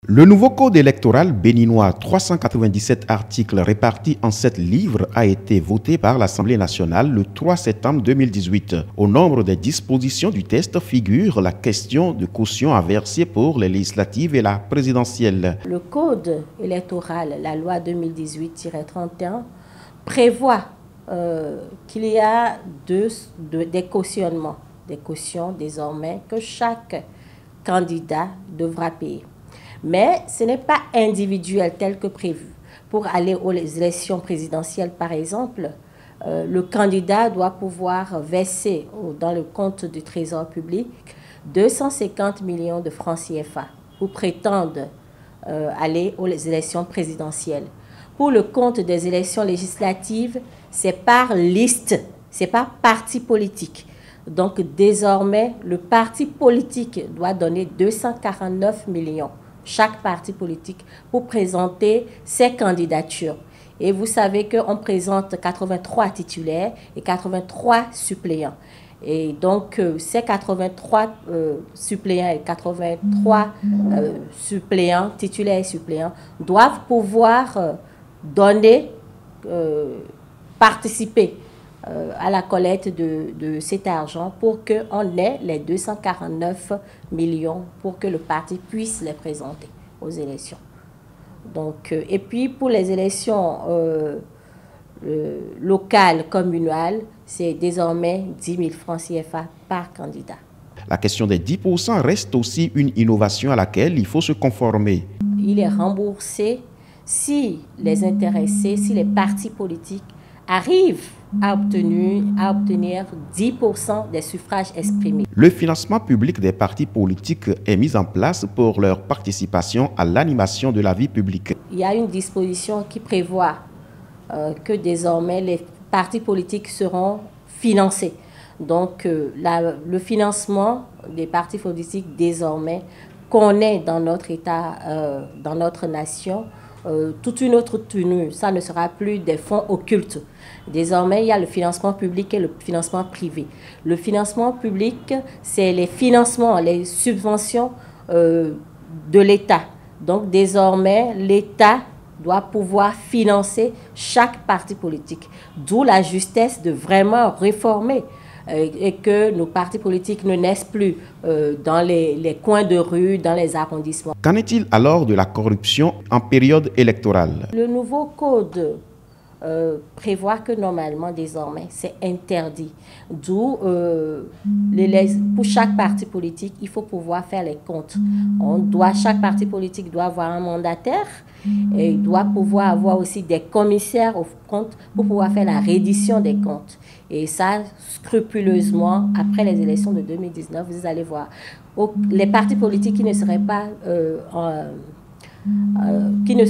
Le nouveau code électoral béninois, 397 articles répartis en 7 livres, a été voté par l'Assemblée nationale le 3 septembre 2018. Au nombre des dispositions du test figure la question de caution à verser pour les législatives et la présidentielle. Le code électoral, la loi 2018-31, prévoit qu'il y a des cautionnements, des cautions désormais que chaque candidat devra payer. Mais ce n'est pas individuel tel que prévu. Pour aller aux élections présidentielles, par exemple, le candidat doit pouvoir verser dans le compte du Trésor public 250 millions de francs CFA pour prétendre aller aux élections présidentielles. Pour le compte des élections législatives, c'est par liste, c'est par parti politique. Donc désormais, le parti politique doit donner 249 millions. Chaque parti politique pour présenter ses candidatures. Et vous savez qu'on présente 83 titulaires et 83 suppléants. Et donc, ces 83 suppléants et 83 suppléants, titulaires et suppléants, doivent pouvoir donner, participer à la collecte de cet argent pour qu'on ait les 249 millions pour que le parti puisse les présenter aux élections. Donc, et puis pour les élections locales, communales, c'est désormais 10 000 francs CFA par candidat. La question des 10% reste aussi une innovation à laquelle il faut se conformer. Il est remboursé si les intéressés, si les partis politiques arrivent à obtenir 10% des suffrages exprimés. Le financement public des partis politiques est mis en place pour leur participation à l'animation de la vie publique. Il y a une disposition qui prévoit que désormais les partis politiques seront financés. Donc le financement des partis politiques désormais connaît dans notre État, dans notre nation, toute une autre tenue. Ça ne sera plus des fonds occultes. Désormais, il y a le financement public et le financement privé. Le financement public, c'est les financements, les subventions de l'État. Donc désormais, l'État doit pouvoir financer chaque parti politique. D'où la justesse de vraiment réformer et que nos partis politiques ne naissent plus dans les coins de rue, dans les arrondissements. Qu'en est-il alors de la corruption en période électorale? Le nouveau code prévoit que normalement, désormais, c'est interdit. D'où, pour chaque parti politique, il faut pouvoir faire les comptes. Chaque parti politique doit avoir un mandataire et doit pouvoir avoir aussi des commissaires aux comptes pour pouvoir faire la reddition des comptes. Et ça, scrupuleusement, après les élections de 2019, vous allez voir. Les partis politiques qui ne se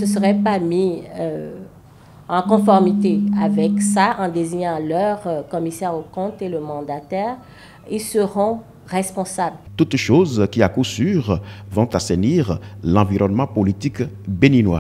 seraient pas mis en conformité avec ça, en désignant leur commissaire aux comptes et le mandataire, ils seront responsables. Toutes choses qui, à coup sûr, vont assainir l'environnement politique béninois.